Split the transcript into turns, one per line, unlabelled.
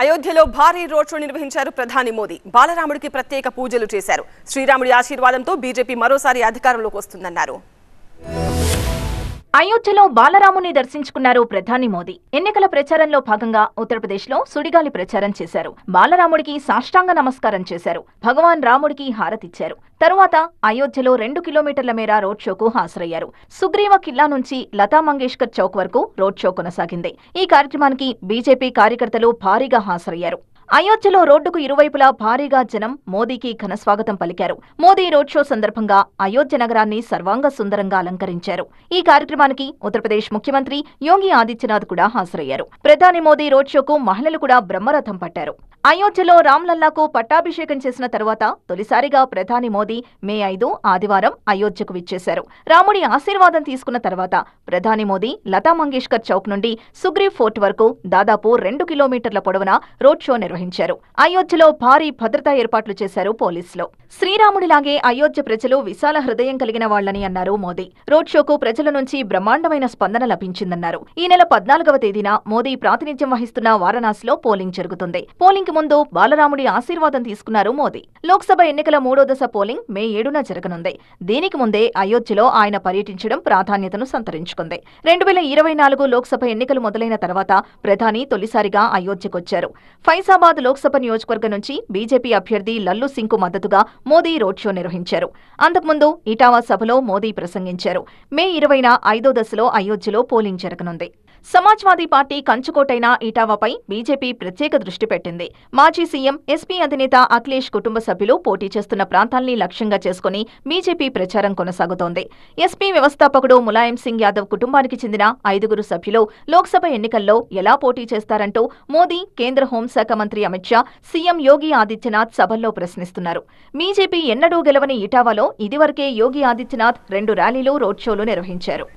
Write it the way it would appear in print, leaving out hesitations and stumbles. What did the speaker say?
అయోధ్యలో భారీ road show నిర్వహించారు ప్రధాని మోదీ. బాలరాముడికి ప్రత్యేక పూజలు చేశారు. శ్రీరాముడి ఆశీర్వాదంతో బీజేపీ మరోసారి అధికారంలోకి వస్తుందన్నారు.
అయోధ్యలో బాలరాముని దర్శించుకున్నారు ప్రధాని మోదీ. ఎన్నికల ప్రచారంలో భాగంగా ఉత్తరప్రదేశ్లో సుడిగాలి ప్రచారం చేశారు. బాలరాముడికి సాష్టాంగ నమస్కారం చేశారు. భగవాన్ రాముడికి హారతిచ్చారు. తరువాత అయోధ్యలో 2 కిలోమీటర్ల మేర రోడ్ షోకు హాజరయ్యారు. సుగ్రీవ కిల్లా నుంచి లతా మంగేష్కర్ చౌక్ వరకు రోడ్ షో కొనసాగింది. ఈ కార్యక్రమానికి బీజేపీ కార్యకర్తలు భారీగా హాజరయ్యారు. అయోధ్యలో రోడ్డుకు ఇరువైపులా భారీగా జనం మోదీకి ఘనస్వాగతం పలికారు. మోదీ రోడ్ షో సందర్భంగా అయోధ్య నగరాన్ని సర్వాంగ సుందరంగా అలంకరించారు. ఈ కార్యక్రమానికి ఉత్తరప్రదేశ్ ముఖ్యమంత్రి యోగి ఆదిత్యనాథ్ కూడా హాజరయ్యారు. ప్రధాని మోదీ రోడ్ షోకు మహిళలు కూడా బ్రహ్మరథం పట్టారు. అయోధ్యలో రామ్లల్లాకు పట్టాభిషేకం చేసిన తరువాత తొలిసారిగా ప్రధాని మోదీ మే 5 ఆదివారం అయోధ్యకు విచ్చేశారు. రాముడి ఆశీర్వాదం తీసుకున్న తర్వాత ప్రధాని మోదీ లతా మంగేష్కర్ చౌక్ నుండి సుగ్రీవ్ ఫోర్ట్ వరకు దాదాపు 2 కిలోమీటర్ల పొడవున రోడ్ షో నిర్వహించారు. అయోధ్యలో భారీ భద్రతా ఏర్పాట్లు చేశారు పోలీసులు. శ్రీరాముడిలాగే అయోధ్య ప్రజలు విశాల హృదయం కలిగిన వాళ్లని అన్నారు మోదీ. రోడ్ షోకు ప్రజల నుంచి బ్రహ్మాండమైన స్పందన లభించిందన్నారు. ఈ నెల 14వ తేదీన మోదీ ప్రాతినిధ్యం వహిస్తున్న వారణాసిలో పోలింగ్ జరుగుతుంది. పోలింగ్ ముందు బాలరాముడి ఆశీర్వాదం తీసుకున్నారు మోదీ. లోక్సభ ఎన్నికల 3వ దశ పోలింగ్ మే 7న జరగనుంది. దీనికి ముందే అయోధ్యలో ఆయన పర్యటించడం ప్రాధాన్యతను సంతరించుకుంది. 2024 లోక్సభ ఎన్నికలు మొదలైన తర్వాత ప్రధాని తొలిసారిగా అయోధ్యకొచ్చారు. ఫైజాబాద్ లోక్సభ నియోజకవర్గం నుంచి బీజేపీ అభ్యర్థి లల్లు సింగ్కు మద్దతుగా మోదీ రోడ్ షో నిర్వహించారు. అంతకుముందు ఇటావా సభలో మోదీ ప్రసంగించారు. మే 20న 5వ దశలో అయోధ్యలో పోలింగ్ జరగనుంది. సమాజ్వాదీ పార్టీ కంచుకోటైన ఇటావాపై బీజేపీ ప్రత్యేక దృష్టి పెట్టింది. మాజీ సీఎం ఎస్పీ అధినేత అఖిలేష్ కుటుంబ సభ్యులు పోటీ చేస్తున్న ప్రాంతాల్ని లక్ష్యంగా చేసుకుని బీజేపీ ప్రచారం కొనసాగుతోంది. ఎస్పీ వ్యవస్థాపకుడు ములాయం సింగ్ యాదవ్ కుటుంబానికి చెందిన 5గురు సభ్యులు లోక్సభ ఎన్నికల్లో ఎలా పోటీ చేస్తారంటూ మోదీ, కేంద్ర హోంశాఖ మంత్రి అమిత్ షా, సీఎం యోగి ఆదిత్యనాథ్ సభల్లో ప్రశ్నిస్తున్నారు. బీజేపీ ఎన్నడూ గెలవని ఇటావాలో ఇదివరకే యోగి ఆదిత్యనాథ్ 2 ర్యాలీలు, రోడ్ షోలు నిర్వహించారు.